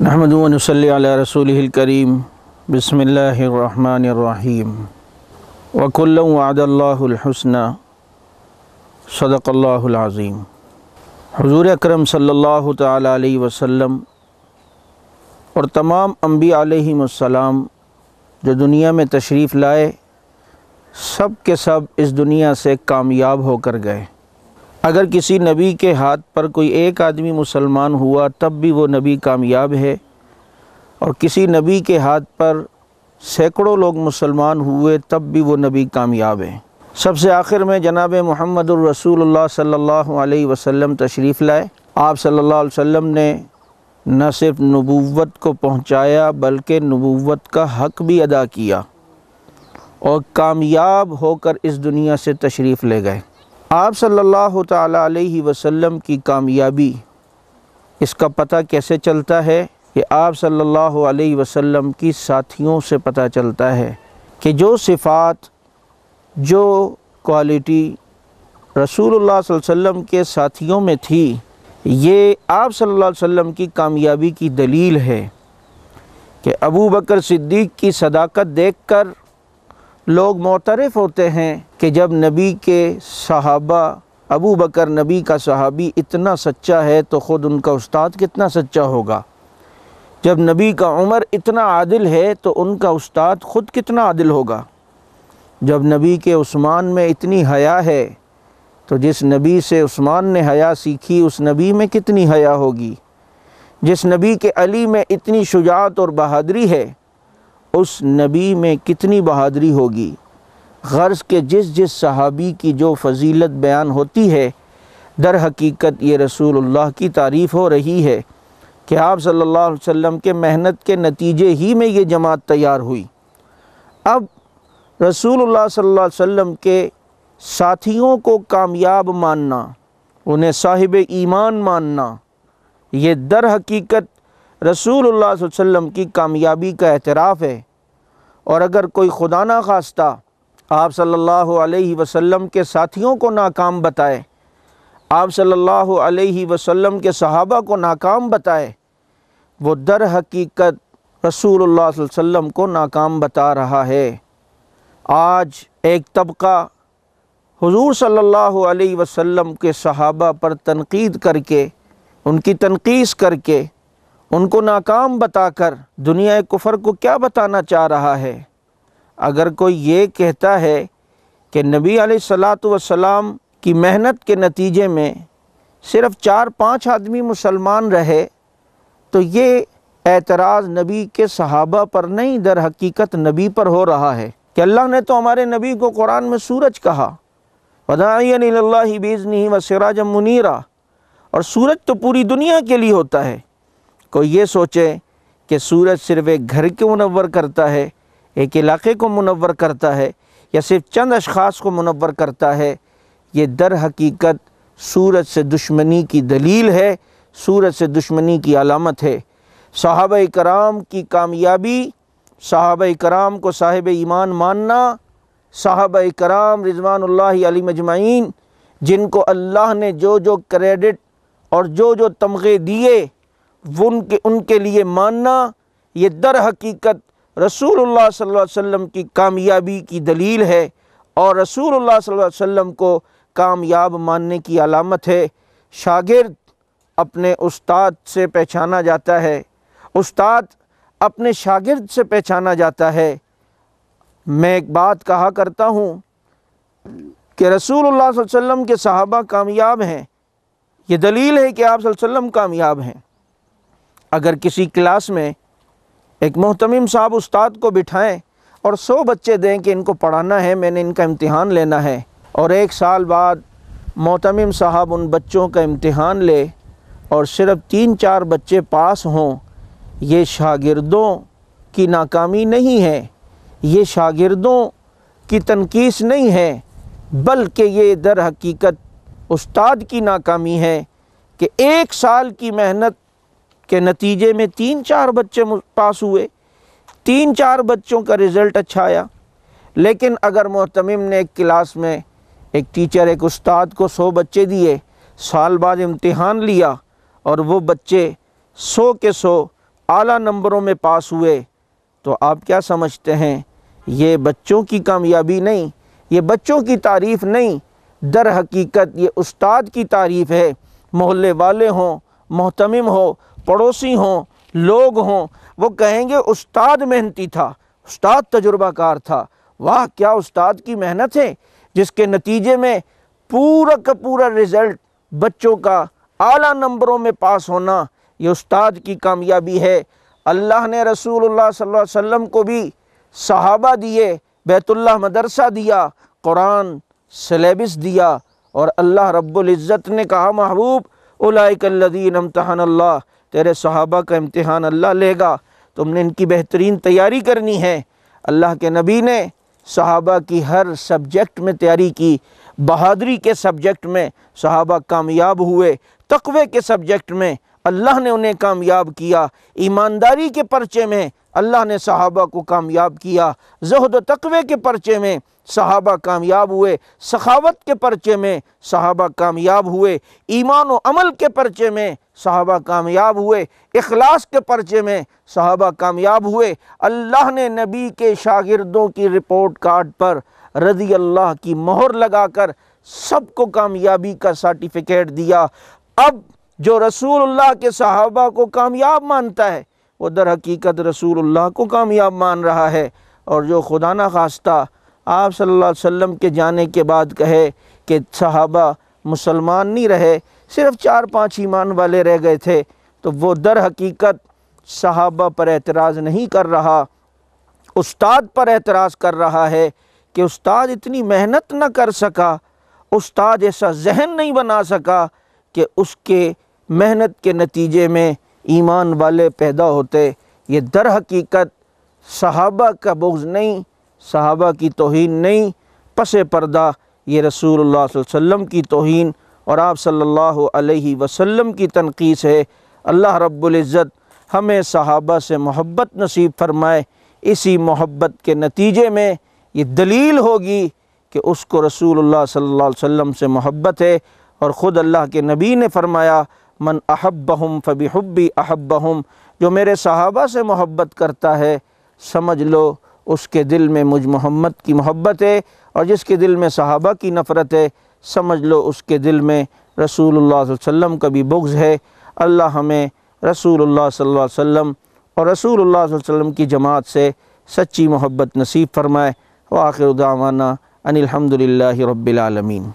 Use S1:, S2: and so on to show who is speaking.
S1: نحمد و نصلی علی رسولہ الکریم بسم اللہ الرحمن الرحیم وَكُلًّا وَعَدَ اللّٰهُ الْحُسْنَى صدق اللہ العظیم۔ حضور اکرم صلی اللہ تعالی علیہ وسلم اور تمام انبیاء علیہم السلام جو دنیا میں تشریف لائے، سب کے سب اس دنیا سے کامیاب ہو کر گئے۔ اگر کسی نبی کے ہاتھ پر کوئی ایک آدمی مسلمان ہوا تب بھی وہ نبی کامیاب ہے، اور کسی نبی کے ہاتھ پر سینکڑوں لوگ مسلمان ہوئے تب بھی وہ نبی کامیاب ہے۔ سب سے آخر میں جناب محمد الرسول اللہ صلی اللہ علیہ وسلم تشریف لائے۔ آپ صلی اللہ علیہ وسلم نے نہ صرف نبوت کو پہنچایا بلکہ نبوت کا حق بھی ادا کیا اور کامیاب ہو کر اس دنیا سے تشریف لے گئے۔ آپ صلی اللہ تعالی علیہ وسلم کی کامیابی، اس کا پتہ کیسے چلتا ہے؟ کہ آپ صلی اللہ علیہ وسلم کی ساتھیوں سے پتہ چلتا ہے کہ جو صفات، جو کوالٹی رسول اللہ صلی اللہ علیہ وسلم کے ساتھیوں میں تھی، یہ آپ صلی اللہ علیہ وسلم کی کامیابی کی دلیل ہے کہ ابو بکر صدیق کی صداقت دیکھ کر لوگ معترف ہوتے ہیں کہ جب نبی کے صحابہ، ابو بکر نبی کا صحابی اتنا سچا ہے تو خود ان کا استاد کتنا سچا ہوگا۔ جب نبی کا عمر اتنا عادل ہے تو ان کا استاد خود کتنا عادل ہوگا۔ جب نبی کے عثمان میں اتنی حیا ہے تو جس نبی سے عثمان نے حیا سیکھی اس نبی میں کتنی حیا ہوگی۔ جس نبی کے علی میں اتنی شجاعت اور بہادری ہے اس نبی میں کتنی بہادری ہوگی۔ غرض کہ جس صحابی کی جو فضیلت بیان ہوتی ہے، در حقیقت یہ رسول اللہ کی تعریف ہو رہی ہے کہ آپ صلی اللہ علیہ وسلم کے محنت کے نتیجے ہی میں یہ جماعت تیار ہوئی۔ اب رسول اللہ صلی اللہ علیہ وسلم کے ساتھیوں کو کامیاب ماننا، انہیں صاحب ایمان ماننا، یہ در حقیقت رسول اللہ صلی اللہ علیہ وسلم کی کامیابی کا اعتراف ہے۔ اور اگر کوئی خدا نہ خواستہ آپ صلی اللہ علیہ وسلم کے ساتھیوں کو ناکام بتائے، آپ صلی اللہ علیہ وسلم کے صحابہ کو ناکام بتائے، وہ در حقیقت رسول اللہ صلی اللہ علیہ وسلم کو ناکام بتا رہا ہے۔ آج ایک طبقہ حضور صلی اللہ علیہ وسلم کے صحابہ پر تنقید کر کے، ان کی تنقیص کر کے، ان کو ناکام بتا کر دنیا کفر کو کیا بتانا چاہ رہا ہے؟ اگر کوئی یہ کہتا ہے کہ نبی علیہ السلام کی محنت کے نتیجے میں صرف 4-5 آدمی مسلمان رہے تو یہ اعتراض نبی کے صحابہ پر نہیں، در حقیقت نبی پر ہو رہا ہے کہ اللہ نے تو ہمارے نبی کو قرآن میں سورج کہا، وَدَاعِيًا إِلَى اللَّهِ بِإِذْنِهِ وَسِرَاجًا مُنِيرًا، اور سورج تو پوری دنیا کے لیے ہوتا ہے۔ کوئی یہ سوچے کہ سورج صرف ایک گھر کو منور کرتا ہے، ایک علاقے کو منور کرتا ہے، یا صرف چند اشخاص کو منور کرتا ہے، یہ در حقیقت سورج سے دشمنی کی دلیل ہے، سورج سے دشمنی کی علامت ہے۔ صحابہ کرام کی کامیابی، صحابہ کرام کو صاحب ایمان ماننا، صحابہ کرام رضوان اللہ علیہم اجمعین، جن کو اللہ نے جو کریڈٹ اور جو تمغے دیے ان کے لیے ماننا، یہ در حقیقت رسول اللہ صلی اللہ علیہ وسلم کی کامیابی کی دلیل ہے، اور رسول اللہ صلی اللہ علیہ وسلم کو کامیاب ماننے کی علامت ہے۔ شاگرد اپنے استاد سے پہچانا جاتا ہے، استاد اپنے شاگرد سے پہچانا جاتا ہے۔ میں ایک بات کہا کرتا ہوں کہ رسول اللہ صلی اللہ علیہ وسلم کے صحابہ کامیاب ہیں، یہ دلیل ہے کہ آپ صلی اللہ علیہ وسلم کامیاب ہیں۔ اگر کسی کلاس میں ایک محتمم صاحب استاد کو بٹھائیں اور 100 بچے دیں کہ ان کو پڑھانا ہے، میں نے ان کا امتحان لینا ہے، اور 1 سال بعد محتمم صاحب ان بچوں کا امتحان لے اور صرف 3-4 بچے پاس ہوں، یہ شاگردوں کی ناکامی نہیں ہے، یہ شاگردوں کی تنقیص نہیں ہے، بلکہ یہ در حقیقت استاد کی ناکامی ہے کہ 1 سال کی محنت کے نتیجے میں 3-4 بچے پاس ہوئے، 3-4 بچوں کا رزلٹ اچھا آیا۔ لیکن اگر محتمم نے ایک کلاس میں ایک ٹیچر ایک استاد کو 100 بچے دیے، سال بعد امتحان لیا اور وہ بچے 100 کے 100 اعلیٰ نمبروں میں پاس ہوئے، تو آپ کیا سمجھتے ہیں؟ یہ بچوں کی کامیابی نہیں، یہ بچوں کی تعریف نہیں، در حقیقت یہ استاد کی تعریف ہے۔ محلے والے ہوں، محتمم ہو، پڑوسی ہوں، لوگ ہوں، وہ کہیں گے استاد محنتی تھا، استاد تجربہ کار تھا، واہ کیا استاد کی محنت ہے، جس کے نتیجے میں پورا کا پورا رزلٹ بچوں کا اعلیٰ نمبروں میں پاس ہونا، یہ استاد کی کامیابی ہے۔ اللہ نے رسول اللہ صلی اللہ علیہ وسلم کو بھی صحابہ دیے، بیت اللہ مدرسہ دیا، قرآن سلیبس دیا، اور اللہ رب العزت نے کہا محبوب اولئک الذین امتحن اللہ، تیرے صحابہ کا امتحان اللہ لے گا، تم نے ان کی بہترین تیاری کرنی ہے۔ اللہ کے نبی نے صحابہ کی ہر سبجیکٹ میں تیاری کی، بہادری کے سبجیکٹ میں صحابہ کامیاب ہوئے، تقوی کے سبجیکٹ میں اللہ نے انہیں کامیاب کیا، ایمانداری کے پرچے میں اللہ نے صحابہ کو کامیاب کیا، زہد و تقوی کے پرچے میں صحابہ کامیاب ہوئے، سخاوت کے پرچے میں صحابہ کامیاب ہوئے، ایمان و عمل کے پرچے میں صحابہ کامیاب ہوئے، اخلاص کے پرچے میں صحابہ کامیاب ہوئے۔ اللہ نے نبی کے شاگردوں کی رپورٹ کارڈ پر رضی اللہ کی مہر لگا کر سب کو کامیابی کا سرٹیفکیٹ دیا۔ اب جو رسول اللہ کے صحابہ کو کامیاب مانتا ہے وہ در حقیقت رسول اللہ کو کامیاب مان رہا ہے، اور جو خدا نخواستہ آپ صلی اللہ علیہ وسلم کے جانے کے بعد کہے کہ صحابہ مسلمان نہیں رہے، صرف 4-5 ایمان والے رہ گئے تھے، تو وہ در حقیقت صحابہ پر اعتراض نہیں کر رہا، استاد پر اعتراض کر رہا ہے کہ استاد اتنی محنت نہ کر سکا، استاد ایسا ذہن نہیں بنا سکا کہ اس کے محنت کے نتیجے میں ایمان والے پیدا ہوتے۔ یہ در حقیقت صحابہ کا بغض نہیں، صحابہ کی توہین نہیں، پس پردہ یہ رسول اللہ صلی اللہ علیہ وسلم کی توہین اور آپ صلی اللہ علیہ وسلم کی تنقیص ہے۔ اللہ رب العزت ہمیں صحابہ سے محبت نصیب فرمائے، اسی محبت کے نتیجے میں یہ دلیل ہوگی کہ اس کو رسول اللہ صلی اللہ علیہ وسلم سے محبت ہے، اور خود اللہ کے نبی نے فرمایا من احبہم فبحبی احبہم، جو میرے صحابہ سے محبت کرتا ہے سمجھ لو اس کے دل میں مجھ محمد کی محبت ہے، اور جس کے دل میں صحابہ کی نفرت ہے سمجھ لو اس کے دل میں رسول اللہ صلی اللہ علیہ وسلم کا بھی بغض ہے۔ اللہ ہمیں رسول اللہ صلی اللہ علیہ وسلم اور رسول اللہ صلی اللہ علیہ وسلم کی جماعت سے سچی محبت نصیب فرمائے۔ وآخر دعوانا ان الحمد للہ رب العالمین۔